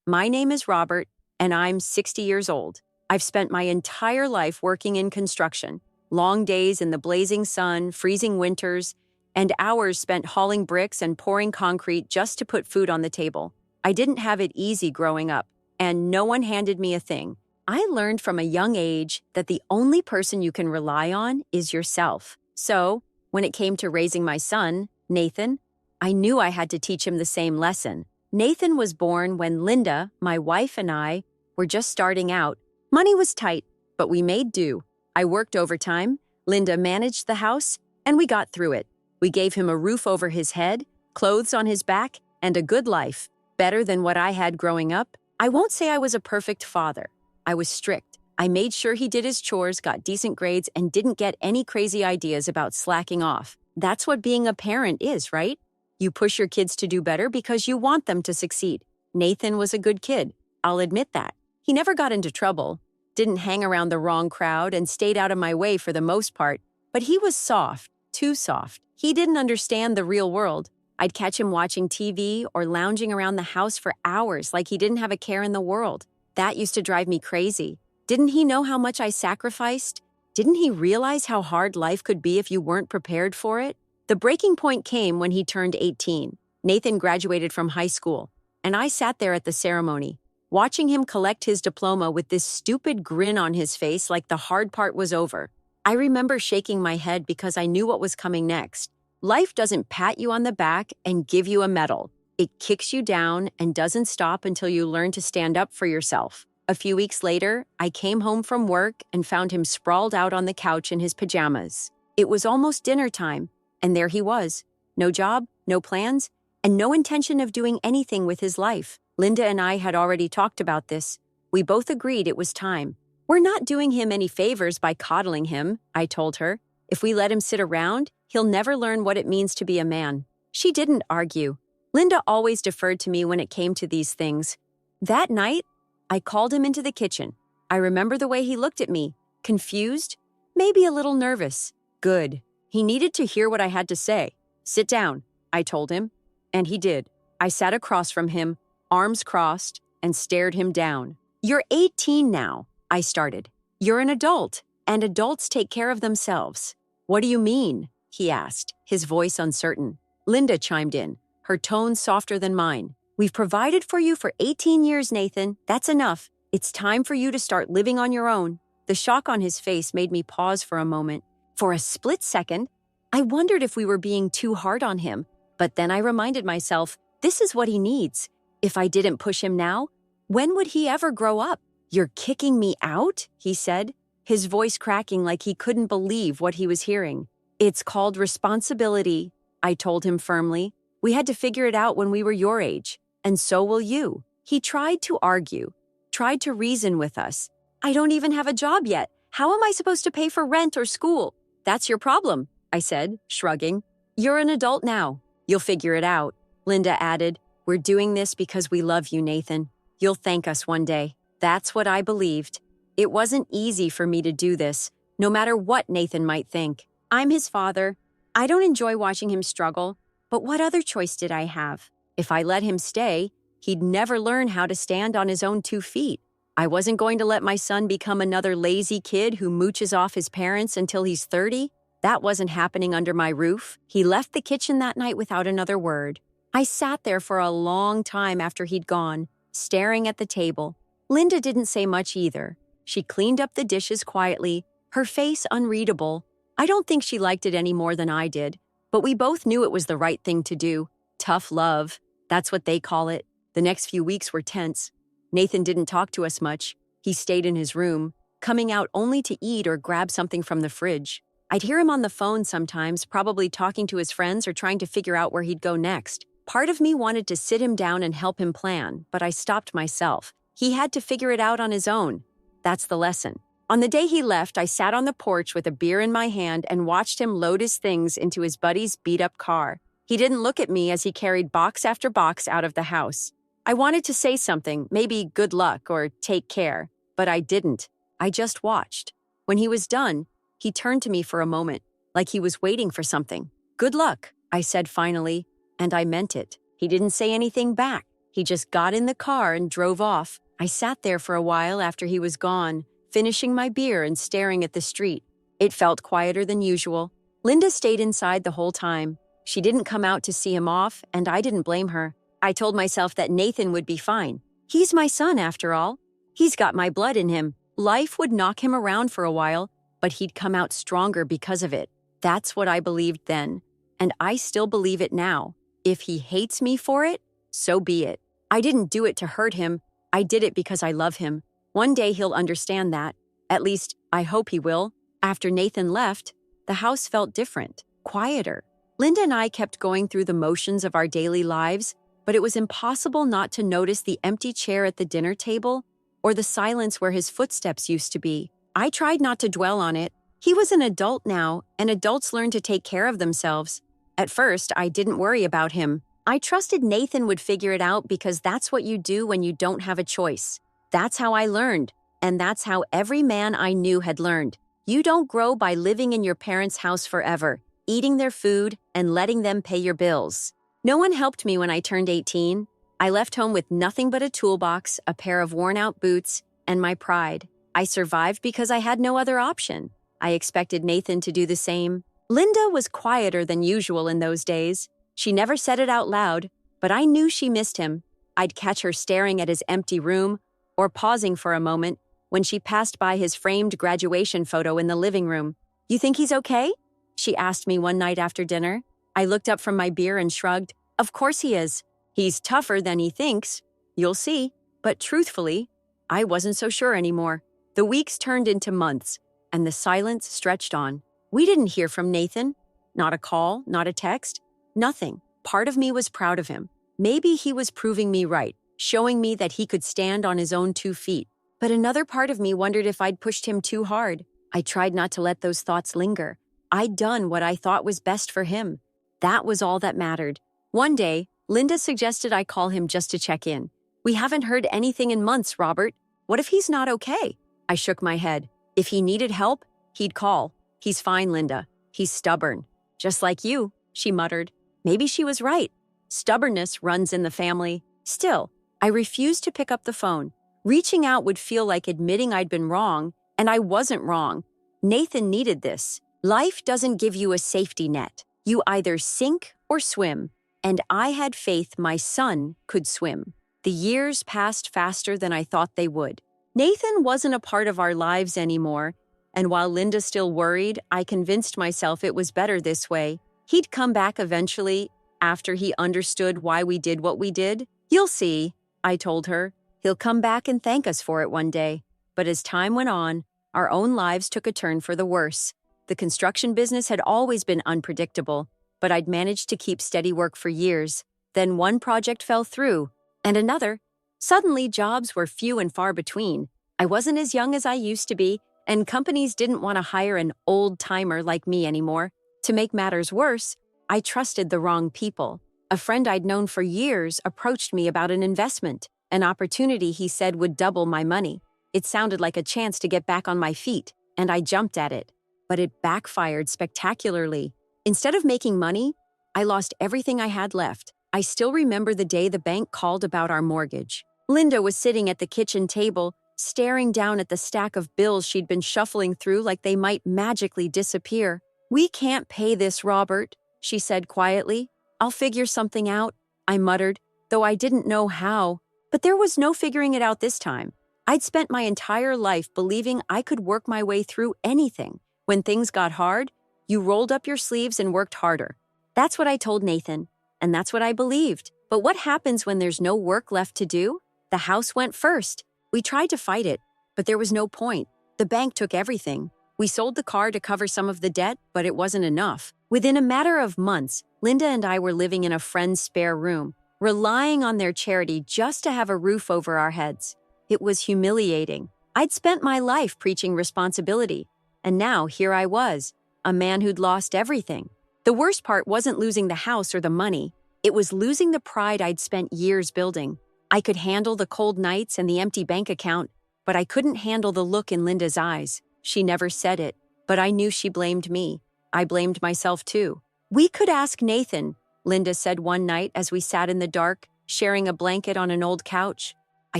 My name is Robert, and I'm 60 years old. I've spent my entire life working in construction. Long days in the blazing sun, freezing winters, and hours spent hauling bricks and pouring concrete just to put food on the table. I didn't have it easy growing up, and no one handed me a thing. I learned from a young age that the only person you can rely on is yourself. So, when it came to raising my son, Nathan, I knew I had to teach him the same lesson. Nathan was born when Linda, my wife, and I were just starting out. Money was tight, but we made do. I worked overtime, Linda managed the house, and we got through it. We gave him a roof over his head, clothes on his back, and a good life, better than what I had growing up. I won't say I was a perfect father. I was strict. I made sure he did his chores, got decent grades, and didn't get any crazy ideas about slacking off. That's what being a parent is, right? You push your kids to do better because you want them to succeed. Nathan was a good kid. I'll admit that. He never got into trouble, didn't hang around the wrong crowd, and stayed out of my way for the most part. But he was soft, too soft. He didn't understand the real world. I'd catch him watching TV or lounging around the house for hours like he didn't have a care in the world. That used to drive me crazy. Didn't he know how much I sacrificed? Didn't he realize how hard life could be if you weren't prepared for it? The breaking point came when he turned 18. Nathan graduated from high school, and I sat there at the ceremony, watching him collect his diploma with this stupid grin on his face like the hard part was over. I remember shaking my head because I knew what was coming next. Life doesn't pat you on the back and give you a medal. It kicks you down and doesn't stop until you learn to stand up for yourself. A few weeks later, I came home from work and found him sprawled out on the couch in his pajamas. It was almost dinner time, and there he was. No job, no plans, and no intention of doing anything with his life. Linda and I had already talked about this. We both agreed it was time. We're not doing him any favors by coddling him, I told her. If we let him sit around, he'll never learn what it means to be a man. She didn't argue. Linda always deferred to me when it came to these things. That night, I called him into the kitchen. I remember the way he looked at me, confused, maybe a little nervous. Good. He needed to hear what I had to say. Sit down, I told him, and he did. I sat across from him, arms crossed, and stared him down. You're 18 now, I started. You're an adult, and adults take care of themselves. What do you mean? He asked, his voice uncertain. Linda chimed in, her tone softer than mine. We've provided for you for 18 years, Nathan. That's enough. It's time for you to start living on your own. The shock on his face made me pause for a moment. For a split second, I wondered if we were being too hard on him. But then I reminded myself, this is what he needs. If I didn't push him now, when would he ever grow up? You're kicking me out? He said, his voice cracking like he couldn't believe what he was hearing. It's called responsibility, I told him firmly. We had to figure it out when we were your age. And so will you. He tried to argue, tried to reason with us. I don't even have a job yet. How am I supposed to pay for rent or school? That's your problem, I said, shrugging. You're an adult now. You'll figure it out. Linda added, we're doing this because we love you, Nathan. You'll thank us one day. That's what I believed. It wasn't easy for me to do this, no matter what Nathan might think. I'm his father. I don't enjoy watching him struggle, but what other choice did I have? If I let him stay, he'd never learn how to stand on his own 2 feet. I wasn't going to let my son become another lazy kid who mooches off his parents until he's 30. That wasn't happening under my roof. He left the kitchen that night without another word. I sat there for a long time after he'd gone, staring at the table. Linda didn't say much either. She cleaned up the dishes quietly, her face unreadable. I don't think she liked it any more than I did, but we both knew it was the right thing to do. Tough love. That's what they call it. The next few weeks were tense. Nathan didn't talk to us much. He stayed in his room, coming out only to eat or grab something from the fridge. I'd hear him on the phone sometimes, probably talking to his friends or trying to figure out where he'd go next. Part of me wanted to sit him down and help him plan, but I stopped myself. He had to figure it out on his own. That's the lesson. On the day he left, I sat on the porch with a beer in my hand and watched him load his things into his buddy's beat-up car. He didn't look at me as he carried box after box out of the house. I wanted to say something, maybe good luck or take care, but I didn't. I just watched. When he was done, he turned to me for a moment, like he was waiting for something. Good luck, I said finally, and I meant it. He didn't say anything back. He just got in the car and drove off. I sat there for a while after he was gone, finishing my beer and staring at the street. It felt quieter than usual. Linda stayed inside the whole time. She didn't come out to see him off, and I didn't blame her. I told myself that Nathan would be fine. He's my son, after all. He's got my blood in him. Life would knock him around for a while, but he'd come out stronger because of it. That's what I believed then, and I still believe it now. If he hates me for it, so be it. I didn't do it to hurt him. I did it because I love him. One day he'll understand that. At least, I hope he will. After Nathan left, the house felt different, quieter. Linda and I kept going through the motions of our daily lives, but it was impossible not to notice the empty chair at the dinner table or the silence where his footsteps used to be. I tried not to dwell on it. He was an adult now, and adults learn to take care of themselves. At first, I didn't worry about him. I trusted Nathan would figure it out because that's what you do when you don't have a choice. That's how I learned, and that's how every man I knew had learned. You don't grow by living in your parents' house forever, eating their food, and letting them pay your bills. No one helped me when I turned 18. I left home with nothing but a toolbox, a pair of worn-out boots, and my pride. I survived because I had no other option. I expected Nathan to do the same. Linda was quieter than usual in those days. She never said it out loud, but I knew she missed him. I'd catch her staring at his empty room or pausing for a moment when she passed by his framed graduation photo in the living room. "You think he's okay?" she asked me one night after dinner. I looked up from my beer and shrugged. "Of course he is. He's tougher than he thinks. You'll see." But truthfully, I wasn't so sure anymore. The weeks turned into months, and the silence stretched on. We didn't hear from Nathan. Not a call, not a text, nothing. Part of me was proud of him. Maybe he was proving me right, showing me that he could stand on his own 2 feet. But another part of me wondered if I'd pushed him too hard. I tried not to let those thoughts linger. I'd done what I thought was best for him. That was all that mattered. One day, Linda suggested I call him just to check in. "We haven't heard anything in months, Robert. What if he's not okay?" I shook my head. If he needed help, he'd call. "He's fine, Linda. He's stubborn. Just like you," she muttered. Maybe she was right. Stubbornness runs in the family. Still, I refused to pick up the phone. Reaching out would feel like admitting I'd been wrong, and I wasn't wrong. Nathan needed this. Life doesn't give you a safety net. You either sink or swim, and I had faith my son could swim. The years passed faster than I thought they would. Nathan wasn't a part of our lives anymore, and while Linda still worried, I convinced myself it was better this way. He'd come back eventually, after he understood why we did what we did. "You'll see," I told her. "He'll come back and thank us for it one day." But as time went on, our own lives took a turn for the worse. The construction business had always been unpredictable, but I'd managed to keep steady work for years. Then one project fell through, and another. Suddenly, jobs were few and far between. I wasn't as young as I used to be, and companies didn't want to hire an old-timer like me anymore. To make matters worse, I trusted the wrong people. A friend I'd known for years approached me about an investment, an opportunity he said would double my money. It sounded like a chance to get back on my feet, and I jumped at it. But it backfired spectacularly. Instead of making money, I lost everything I had left. I still remember the day the bank called about our mortgage. Linda was sitting at the kitchen table, staring down at the stack of bills she'd been shuffling through like they might magically disappear. "We can't pay this, Robert," she said quietly. "I'll figure something out," I muttered, though I didn't know how. But there was no figuring it out this time. I'd spent my entire life believing I could work my way through anything. When things got hard, you rolled up your sleeves and worked harder. That's what I told Nathan, and that's what I believed. But what happens when there's no work left to do? The house went first. We tried to fight it, but there was no point. The bank took everything. We sold the car to cover some of the debt, but it wasn't enough. Within a matter of months, Linda and I were living in a friend's spare room, relying on their charity just to have a roof over our heads. It was humiliating. I'd spent my life preaching responsibility, and now here I was, a man who'd lost everything. The worst part wasn't losing the house or the money. It was losing the pride I'd spent years building. I could handle the cold nights and the empty bank account, but I couldn't handle the look in Linda's eyes. She never said it, but I knew she blamed me. I blamed myself too. "We could ask Nathan," Linda said one night as we sat in the dark. sharing a blanket on an old couch. I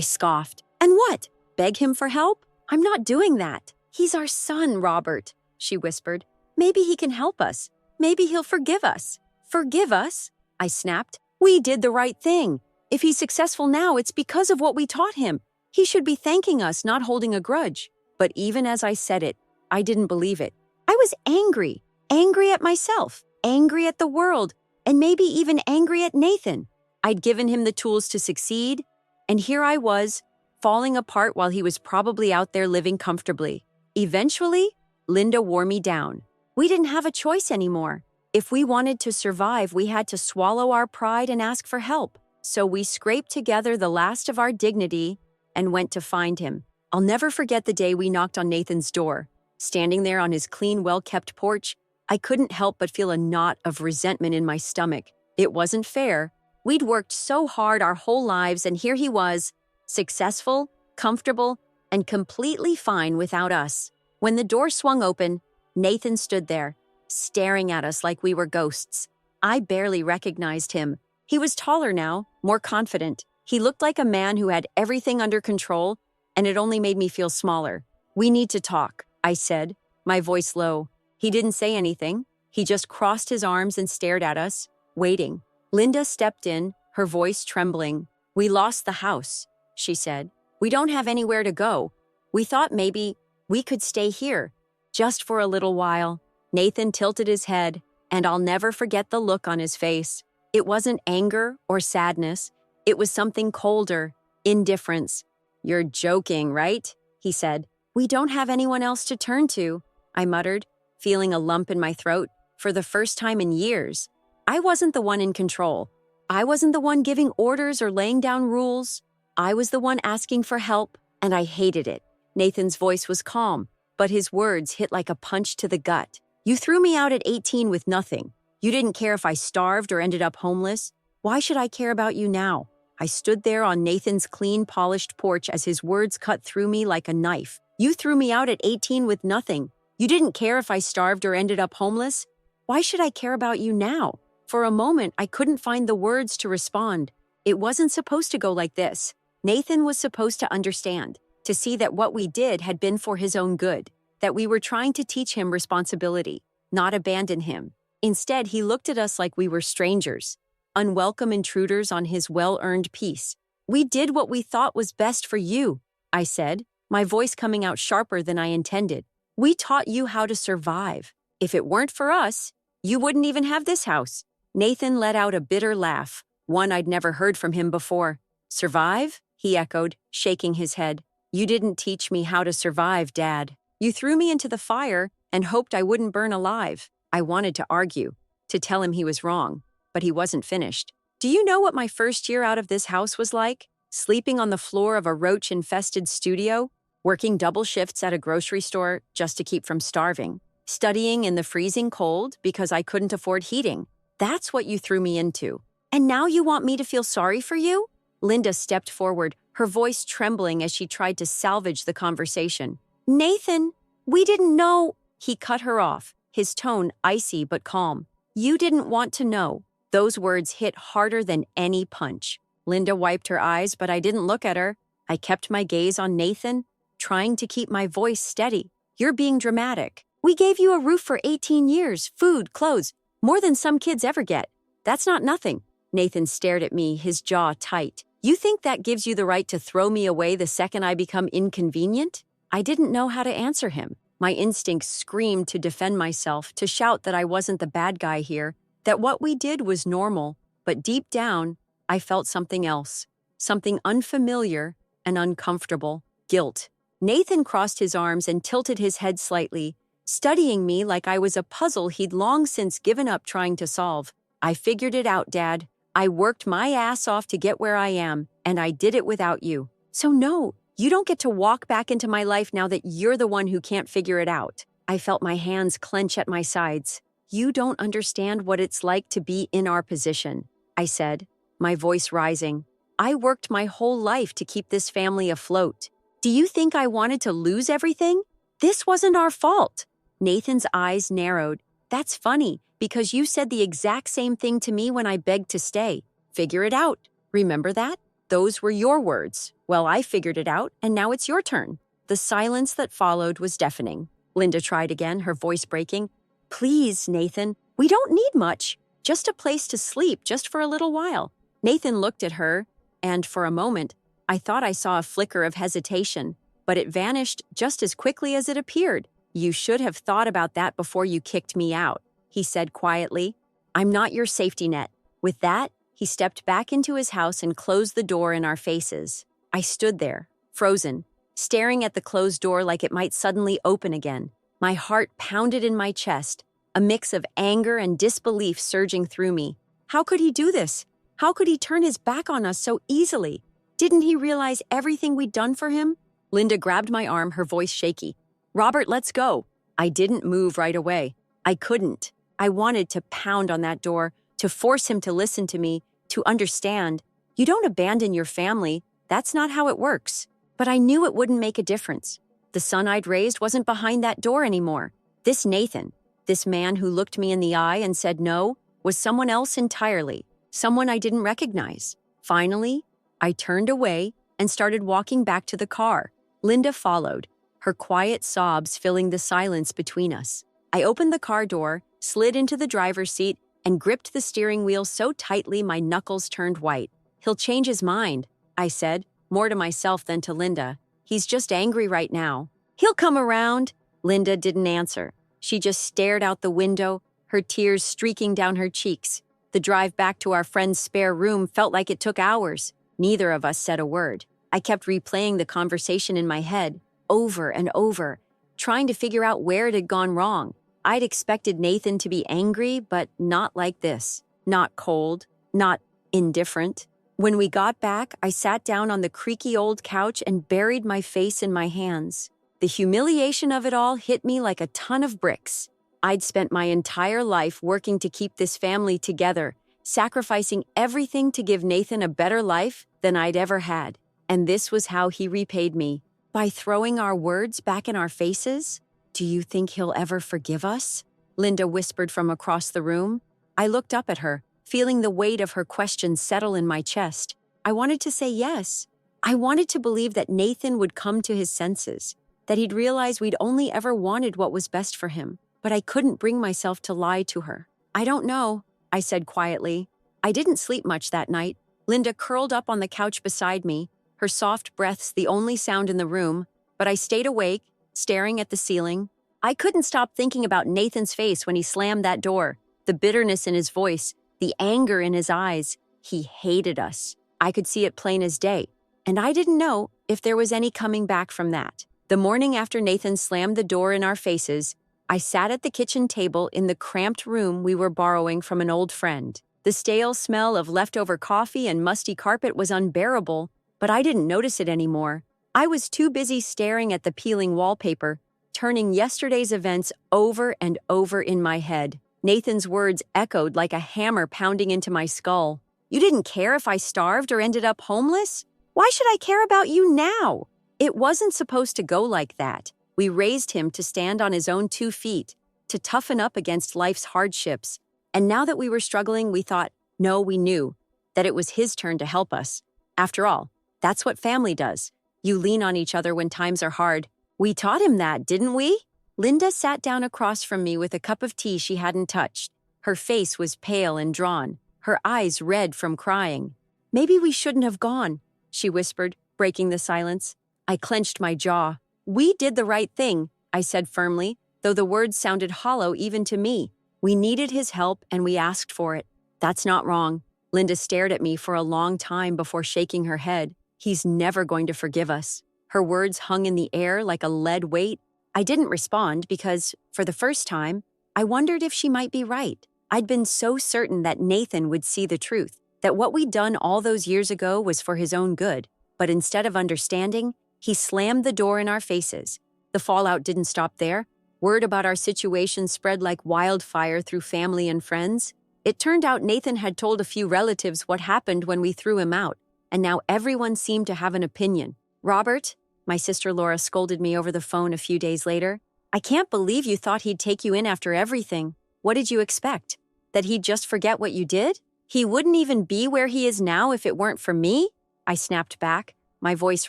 scoffed. And what? Beg him for help? I'm not doing that. He's our son, Robert, she whispered. Maybe he can help us. Maybe he'll forgive us. Forgive us? I snapped. We did the right thing. If he's successful now, it's because of what we taught him. He should be thanking us, not holding a grudge. But even as I said it, I didn't believe it. I was angry. Angry at myself. Angry at the world. And maybe even angry at Nathan. I'd given him the tools to succeed, and here I was, falling apart while he was probably out there living comfortably. Eventually, Linda wore me down. We didn't have a choice anymore. If we wanted to survive, we had to swallow our pride and ask for help. So we scraped together the last of our dignity and went to find him. I'll never forget the day we knocked on Nathan's door. Standing there on his clean, well-kept porch, I couldn't help but feel a knot of resentment in my stomach. It wasn't fair. We'd worked so hard our whole lives, and here he was, successful, comfortable, and completely fine without us. When the door swung open, Nathan stood there, staring at us like we were ghosts. I barely recognized him. He was taller now, more confident. He looked like a man who had everything under control, and it only made me feel smaller. We need to talk, I said, my voice low. He didn't say anything. He just crossed his arms and stared at us, waiting. Linda stepped in, her voice trembling. We lost the house, she said. We don't have anywhere to go. We thought maybe we could stay here, just for a little while. Nathan tilted his head, and I'll never forget the look on his face. It wasn't anger or sadness. It was something colder, indifference. You're joking, right? He said. We don't have anyone else to turn to, I muttered, feeling a lump in my throat for the first time in years. I wasn't the one in control. I wasn't the one giving orders or laying down rules. I was the one asking for help, and I hated it. Nathan's voice was calm, but his words hit like a punch to the gut. You threw me out at 18 with nothing. You didn't care if I starved or ended up homeless. Why should I care about you now? I stood there on Nathan's clean, polished porch as his words cut through me like a knife. You threw me out at 18 with nothing. You didn't care if I starved or ended up homeless. Why should I care about you now? For a moment, I couldn't find the words to respond. It wasn't supposed to go like this. Nathan was supposed to understand, to see that what we did had been for his own good, that we were trying to teach him responsibility, not abandon him. Instead, he looked at us like we were strangers, unwelcome intruders on his well-earned peace. We did what we thought was best for you, I said, my voice coming out sharper than I intended. We taught you how to survive. If it weren't for us, you wouldn't even have this house. Nathan let out a bitter laugh, one I'd never heard from him before. Survive? He echoed, shaking his head. You didn't teach me how to survive, Dad. You threw me into the fire and hoped I wouldn't burn alive. I wanted to argue, to tell him he was wrong, but he wasn't finished. Do you know what my first year out of this house was like? Sleeping on the floor of a roach-infested studio, working double shifts at a grocery store just to keep from starving, studying in the freezing cold because I couldn't afford heating. That's what you threw me into. And now you want me to feel sorry for you? Linda stepped forward, her voice trembling as she tried to salvage the conversation. Nathan, we didn't know. He cut her off, his tone icy but calm. You didn't want to know. Those words hit harder than any punch. Linda wiped her eyes, but I didn't look at her. I kept my gaze on Nathan, trying to keep my voice steady. You're being dramatic. We gave you a roof for 18 years, food, clothes, more than some kids ever get. That's not nothing. Nathan stared at me, his jaw tight. You think that gives you the right to throw me away the second I become inconvenient? I didn't know how to answer him. My instincts screamed to defend myself, to shout that I wasn't the bad guy here, that what we did was normal, but deep down, I felt something else, something unfamiliar and uncomfortable, guilt. Nathan crossed his arms and tilted his head slightly, studying me like I was a puzzle he'd long since given up trying to solve. I figured it out, Dad. I worked my ass off to get where I am, and I did it without you. So no, you don't get to walk back into my life now that you're the one who can't figure it out. I felt my hands clench at my sides. You don't understand what it's like to be in our position, I said, my voice rising. I worked my whole life to keep this family afloat. Do you think I wanted to lose everything? This wasn't our fault. Nathan's eyes narrowed. That's funny, because you said the exact same thing to me when I begged to stay. Figure it out. Remember that? Those were your words. Well, I figured it out, and now it's your turn." The silence that followed was deafening. Linda tried again, her voice breaking. "Please, Nathan, we don't need much. Just a place to sleep, just for a little while." Nathan looked at her, and for a moment, I thought I saw a flicker of hesitation, but it vanished just as quickly as it appeared. "You should have thought about that before you kicked me out," he said quietly. "I'm not your safety net." With that, he stepped back into his house and closed the door in our faces. I stood there, frozen, staring at the closed door like it might suddenly open again. My heart pounded in my chest, a mix of anger and disbelief surging through me. How could he do this? How could he turn his back on us so easily? Didn't he realize everything we'd done for him? Linda grabbed my arm, her voice shaky. "Robert, let's go." I didn't move right away. I couldn't. I wanted to pound on that door, to force him to listen to me, to understand. You don't abandon your family. That's not how it works. But I knew it wouldn't make a difference. The son I'd raised wasn't behind that door anymore. This Nathan, this man who looked me in the eye and said no, was someone else entirely, someone I didn't recognize. Finally, I turned away and started walking back to the car. Linda followed, her quiet sobs filling the silence between us. I opened the car door, slid into the driver's seat, and gripped the steering wheel so tightly my knuckles turned white. "He'll change his mind," I said, more to myself than to Linda. "He's just angry right now." "He'll come around." Linda didn't answer. She just stared out the window, her tears streaking down her cheeks. The drive back to our friend's spare room felt like it took hours. Neither of us said a word. I kept replaying the conversation in my head, over and over, trying to figure out where it had gone wrong. I'd expected Nathan to be angry, but not like this. Not cold, not indifferent. When we got back, I sat down on the creaky old couch and buried my face in my hands. The humiliation of it all hit me like a ton of bricks. I'd spent my entire life working to keep this family together, sacrificing everything to give Nathan a better life than I'd ever had. And this was how he repaid me. By throwing our words back in our faces? "Do you think he'll ever forgive us?" Linda whispered from across the room. I looked up at her, feeling the weight of her question settle in my chest. I wanted to say yes. I wanted to believe that Nathan would come to his senses, that he'd realize we'd only ever wanted what was best for him. But I couldn't bring myself to lie to her. "I don't know," I said quietly. I didn't sleep much that night. Linda curled up on the couch beside me, her soft breaths the only sound in the room, but I stayed awake, staring at the ceiling. I couldn't stop thinking about Nathan's face when he slammed that door, the bitterness in his voice, the anger in his eyes. He hated us. I could see it plain as day, and I didn't know if there was any coming back from that. The morning after Nathan slammed the door in our faces, I sat at the kitchen table in the cramped room we were borrowing from an old friend. The stale smell of leftover coffee and musty carpet was unbearable, but I didn't notice it anymore. I was too busy staring at the peeling wallpaper, turning yesterday's events over and over in my head. Nathan's words echoed like a hammer pounding into my skull. "You didn't care if I starved or ended up homeless? Why should I care about you now?" It wasn't supposed to go like that. We raised him to stand on his own 2 feet, to toughen up against life's hardships. And now that we were struggling, we thought, no, we knew, that it was his turn to help us. After all, that's what family does. You lean on each other when times are hard. We taught him that, didn't we? Linda sat down across from me with a cup of tea she hadn't touched. Her face was pale and drawn, her eyes red from crying. "Maybe we shouldn't have gone," she whispered, breaking the silence. I clenched my jaw. "We did the right thing," I said firmly, though the words sounded hollow even to me. "We needed his help and we asked for it." "That's not wrong." Linda stared at me for a long time before shaking her head. "He's never going to forgive us." Her words hung in the air like a lead weight. I didn't respond because, for the first time, I wondered if she might be right. I'd been so certain that Nathan would see the truth, that what we'd done all those years ago was for his own good. But instead of understanding, he slammed the door in our faces. The fallout didn't stop there. Word about our situation spread like wildfire through family and friends. It turned out Nathan had told a few relatives what happened when we threw him out, and now everyone seemed to have an opinion. "Robert," my sister Laura scolded me over the phone a few days later, "I can't believe you thought he'd take you in after everything. What did you expect? That he'd just forget what you did?" He wouldn't even be where he is now if it weren't for me? I snapped back, my voice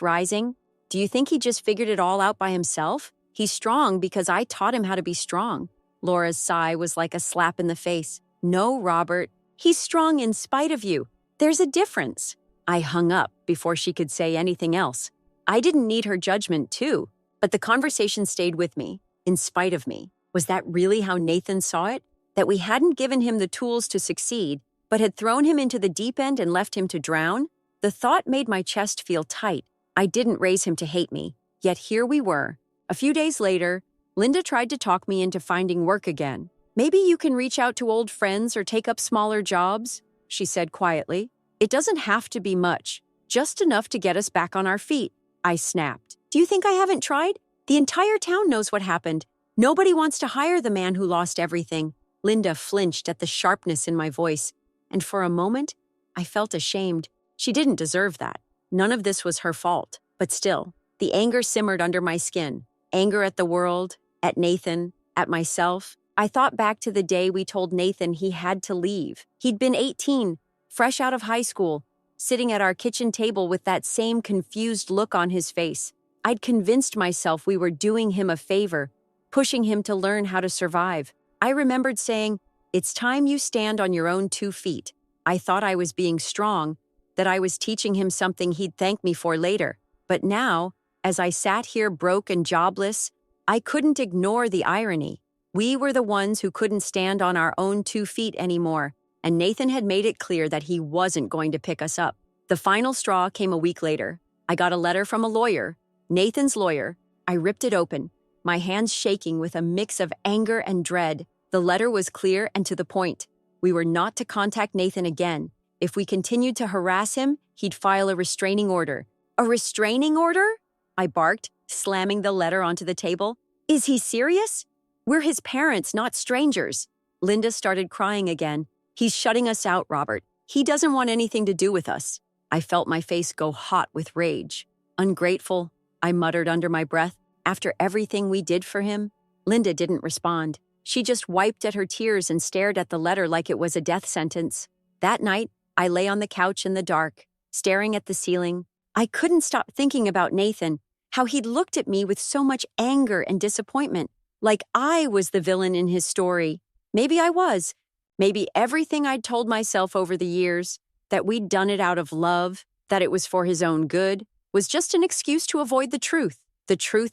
rising. Do you think he just figured it all out by himself? He's strong because I taught him how to be strong. Laura's sigh was like a slap in the face. No, Robert. He's strong in spite of you. There's a difference. I hung up before she could say anything else. I didn't need her judgment, too, but the conversation stayed with me, in spite of me. Was that really how Nathan saw it? That we hadn't given him the tools to succeed, but had thrown him into the deep end and left him to drown? The thought made my chest feel tight. I didn't raise him to hate me, yet here we were. A few days later, Linda tried to talk me into finding work again. Maybe you can reach out to old friends or take up smaller jobs, she said quietly. It doesn't have to be much, just enough to get us back on our feet. I snapped. Do you think I haven't tried? The entire town knows what happened. Nobody wants to hire the man who lost everything. Linda flinched at the sharpness in my voice, and for a moment, I felt ashamed. She didn't deserve that. None of this was her fault, but still, the anger simmered under my skin. Anger at the world, at Nathan, at myself. I thought back to the day we told Nathan he had to leave. He'd been 18, fresh out of high school, sitting at our kitchen table with that same confused look on his face. I'd convinced myself we were doing him a favor, pushing him to learn how to survive. I remembered saying, "It's time you stand on your own 2 feet." I thought I was being strong, that I was teaching him something he'd thank me for later. But now, as I sat here broke and jobless, I couldn't ignore the irony. We were the ones who couldn't stand on our own 2 feet anymore, and Nathan had made it clear that he wasn't going to pick us up. The final straw came a week later. I got a letter from a lawyer, Nathan's lawyer. I ripped it open, my hands shaking with a mix of anger and dread. The letter was clear and to the point. We were not to contact Nathan again. If we continued to harass him, he'd file a restraining order. A restraining order? I barked, slamming the letter onto the table. Is he serious? We're his parents, not strangers. Linda started crying again. He's shutting us out, Robert. He doesn't want anything to do with us. I felt my face go hot with rage. Ungrateful, I muttered under my breath. After everything we did for him? Linda didn't respond. She just wiped at her tears and stared at the letter like it was a death sentence. That night, I lay on the couch in the dark, staring at the ceiling. I couldn't stop thinking about Nathan, how he'd looked at me with so much anger and disappointment, like I was the villain in his story. Maybe I was. Maybe everything I'd told myself over the years, that we'd done it out of love, that it was for his own good, was just an excuse to avoid the truth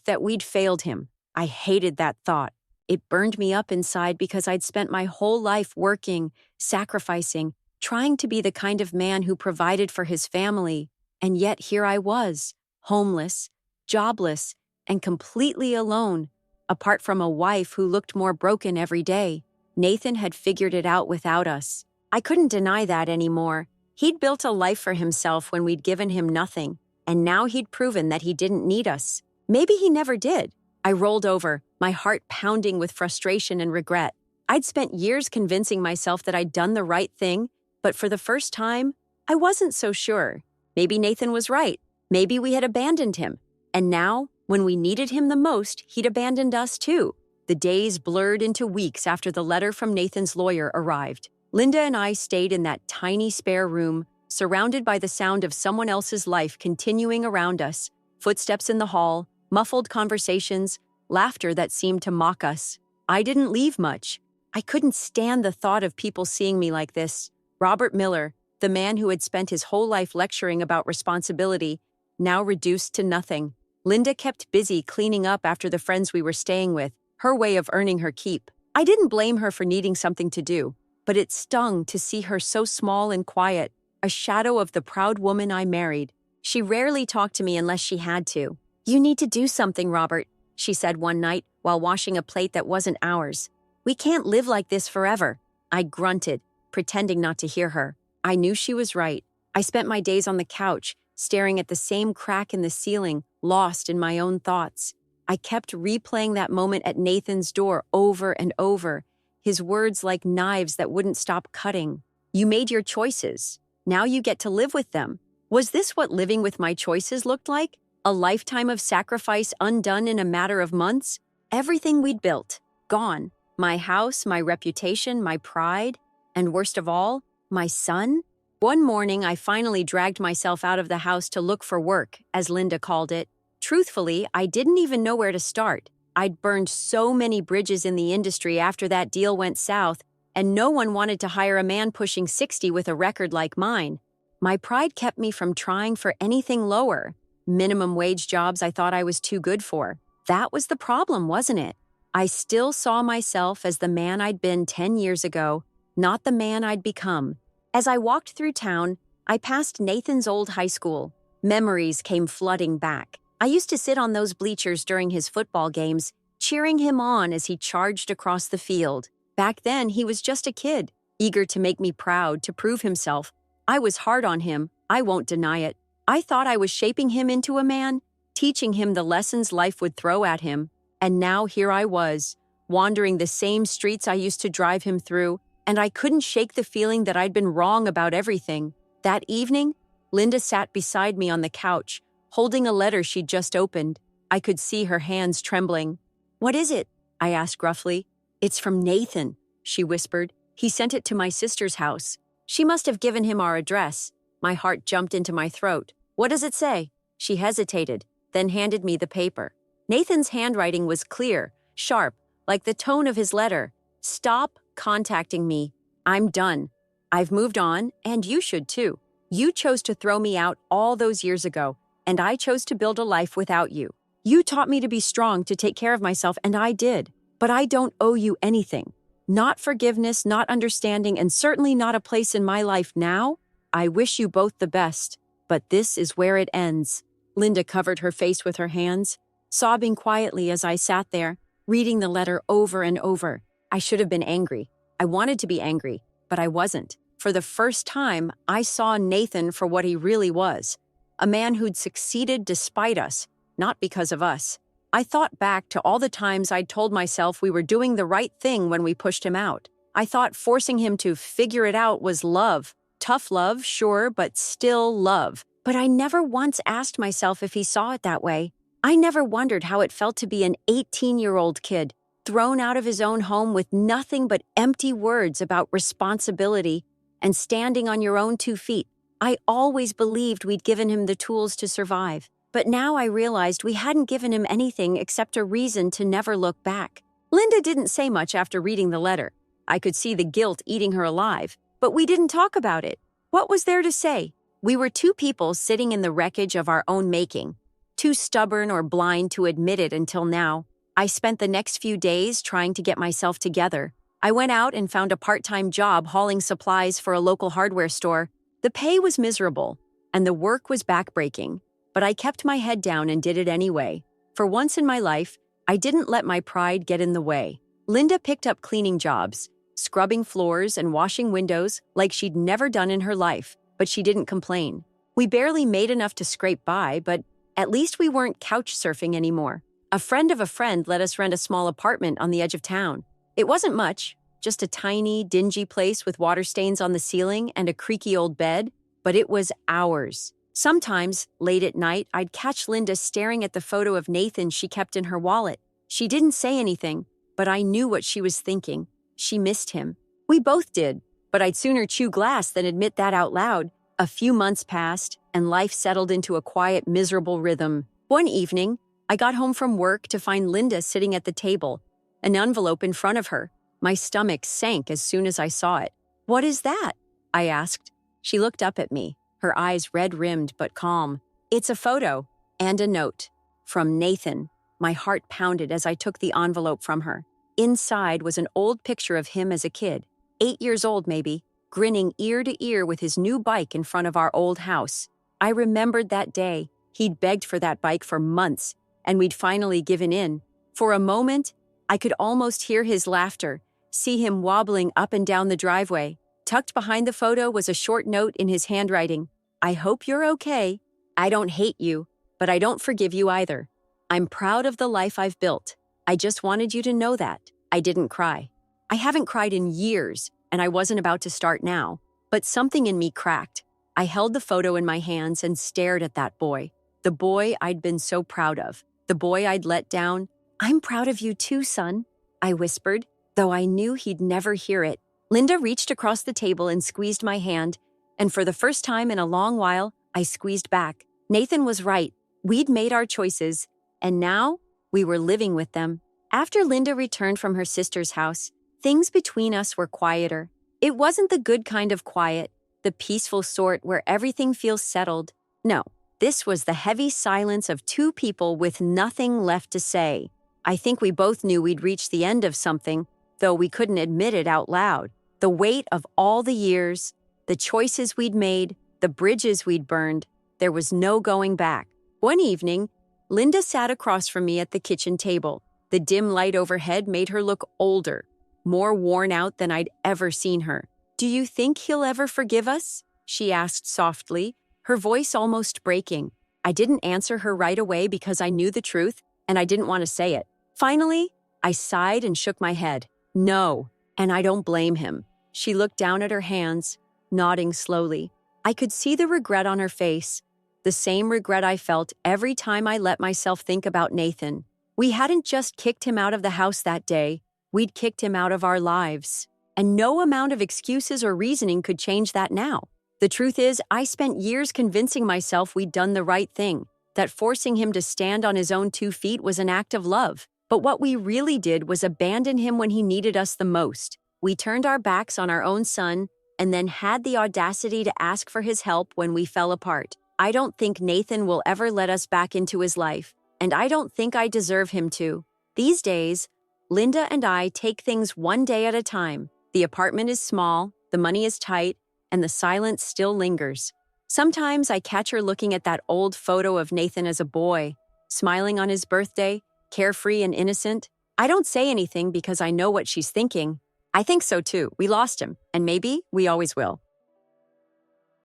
that we'd failed him. I hated that thought. It burned me up inside because I'd spent my whole life working, sacrificing, trying to be the kind of man who provided for his family. And yet here I was, homeless, jobless, and completely alone, apart from a wife who looked more broken every day. Nathan had figured it out without us. I couldn't deny that anymore. He'd built a life for himself when we'd given him nothing, and now he'd proven that he didn't need us. Maybe he never did. I rolled over, my heart pounding with frustration and regret. I'd spent years convincing myself that I'd done the right thing, but for the first time, I wasn't so sure. Maybe Nathan was right. Maybe we had abandoned him. And now, when we needed him the most, he'd abandoned us too. The days blurred into weeks after the letter from Nathan's lawyer arrived. Linda and I stayed in that tiny spare room, surrounded by the sound of someone else's life continuing around us, footsteps in the hall, muffled conversations, laughter that seemed to mock us. I didn't leave much. I couldn't stand the thought of people seeing me like this. Robert Miller, the man who had spent his whole life lecturing about responsibility, now reduced to nothing. Linda kept busy cleaning up after the friends we were staying with, her way of earning her keep. I didn't blame her for needing something to do, but it stung to see her so small and quiet, a shadow of the proud woman I married. She rarely talked to me unless she had to. "You need to do something, Robert," she said one night while washing a plate that wasn't ours. "We can't live like this forever." I grunted, pretending not to hear her. I knew she was right. I spent my days on the couch, staring at the same crack in the ceiling, lost in my own thoughts. I kept replaying that moment at Nathan's door over and over, his words like knives that wouldn't stop cutting. "You made your choices. Now you get to live with them." Was this what living with my choices looked like? A lifetime of sacrifice undone in a matter of months? Everything we'd built, gone. My house, my reputation, my pride. And worst of all, My son? One morning, I finally dragged myself out of the house to look for work, as Linda called it. Truthfully, I didn't even know where to start. I'd burned so many bridges in the industry after that deal went south, and no one wanted to hire a man pushing 60 with a record like mine. My pride kept me from trying for anything lower. Minimum wage jobs I thought I was too good for. That was the problem, wasn't it? I still saw myself as the man I'd been 10 years ago, not the man I'd become. As I walked through town, I passed Nathan's old high school. Memories came flooding back. I used to sit on those bleachers during his football games, cheering him on as he charged across the field. Back then, he was just a kid, eager to make me proud, to prove himself. I was hard on him, I won't deny it. I thought I was shaping him into a man, teaching him the lessons life would throw at him. And now here I was, wandering the same streets I used to drive him through, and I couldn't shake the feeling that I'd been wrong about everything. That evening, Linda sat beside me on the couch, holding a letter she'd just opened. I could see her hands trembling. "What is it?" I asked gruffly. "It's from Nathan," she whispered. "He sent it to my sister's house. She must have given him our address." My heart jumped into my throat. "What does it say?" She hesitated, then handed me the paper. Nathan's handwriting was clear, sharp, like the tone of his letter. "Stop contacting me. I'm done. I've moved on, and you should too. You chose to throw me out all those years ago, and I chose to build a life without you. You taught me to be strong, to take care of myself, and I did. But I don't owe you anything. Not forgiveness, not understanding, and certainly not a place in my life now. I wish you both the best, but this is where it ends." Linda covered her face with her hands, sobbing quietly as I sat there, reading the letter over and over. I should have been angry. I wanted to be angry, but I wasn't. For the first time, I saw Nathan for what he really was. A man who'd succeeded despite us, not because of us. I thought back to all the times I'd told myself we were doing the right thing when we pushed him out. I thought forcing him to figure it out was love. Tough love, sure, but still love. But I never once asked myself if he saw it that way. I never wondered how it felt to be an 18-year-old kid, thrown out of his own home with nothing but empty words about responsibility and standing on your own 2 feet. I always believed we'd given him the tools to survive. But now I realized we hadn't given him anything except a reason to never look back. Linda didn't say much after reading the letter. I could see the guilt eating her alive, but we didn't talk about it. What was there to say? We were two people sitting in the wreckage of our own making, too stubborn or blind to admit it until now. I spent the next few days trying to get myself together. I went out and found a part-time job hauling supplies for a local hardware store. The pay was miserable, and the work was backbreaking, but I kept my head down and did it anyway. For once in my life, I didn't let my pride get in the way. Linda picked up cleaning jobs, scrubbing floors and washing windows like she'd never done in her life, but she didn't complain. We barely made enough to scrape by, but at least we weren't couch surfing anymore. A friend of a friend let us rent a small apartment on the edge of town. It wasn't much, just a tiny, dingy place with water stains on the ceiling and a creaky old bed, but it was ours. Sometimes, late at night, I'd catch Linda staring at the photo of Nathan she kept in her wallet. She didn't say anything, but I knew what she was thinking. She missed him. We both did, but I'd sooner chew glass than admit that out loud. A few months passed, and life settled into a quiet, miserable rhythm. One evening, I got home from work to find Linda sitting at the table, an envelope in front of her. My stomach sank as soon as I saw it. "What is that?" I asked. She looked up at me, her eyes red-rimmed but calm. "It's a photo and a note from Nathan." My heart pounded as I took the envelope from her. Inside was an old picture of him as a kid, 8 years old maybe, grinning ear to ear with his new bike in front of our old house. I remembered that day. He'd begged for that bike for months, and we'd finally given in. For a moment, I could almost hear his laughter, see him wobbling up and down the driveway. Tucked behind the photo was a short note in his handwriting. "I hope you're okay. I don't hate you, but I don't forgive you either. I'm proud of the life I've built. I just wanted you to know that." I didn't cry. I haven't cried in years, and I wasn't about to start now. But something in me cracked. I held the photo in my hands and stared at that boy. The boy I'd been so proud of. The boy I'd let down. "I'm proud of you too, son," I whispered, though I knew he'd never hear it. Linda reached across the table and squeezed my hand, and for the first time in a long while, I squeezed back. Nathan was right. We'd made our choices, and now we were living with them. After Linda returned from her sister's house, things between us were quieter. It wasn't the good kind of quiet, the peaceful sort where everything feels settled. No, this was the heavy silence of two people with nothing left to say. I think we both knew we'd reached the end of something, though we couldn't admit it out loud. The weight of all the years, the choices we'd made, the bridges we'd burned, there was no going back. One evening, Linda sat across from me at the kitchen table. The dim light overhead made her look older, more worn out than I'd ever seen her. "Do you think he'll ever forgive us?" she asked softly, her voice almost breaking. I didn't answer her right away because I knew the truth, and I didn't want to say it. Finally, I sighed and shook my head. "No, and I don't blame him." She looked down at her hands, nodding slowly. I could see the regret on her face, the same regret I felt every time I let myself think about Nathan. We hadn't just kicked him out of the house that day, we'd kicked him out of our lives. And no amount of excuses or reasoning could change that now. The truth is, I spent years convincing myself we'd done the right thing, that forcing him to stand on his own 2 feet was an act of love. But what we really did was abandon him when he needed us the most. We turned our backs on our own son and then had the audacity to ask for his help when we fell apart. I don't think Nathan will ever let us back into his life, and I don't think I deserve him to. These days, Linda and I take things one day at a time. The apartment is small, the money is tight, and the silence still lingers. Sometimes I catch her looking at that old photo of Nathan as a boy, smiling on his birthday, carefree and innocent. I don't say anything because I know what she's thinking. I think so too. We lost him, and maybe we always will.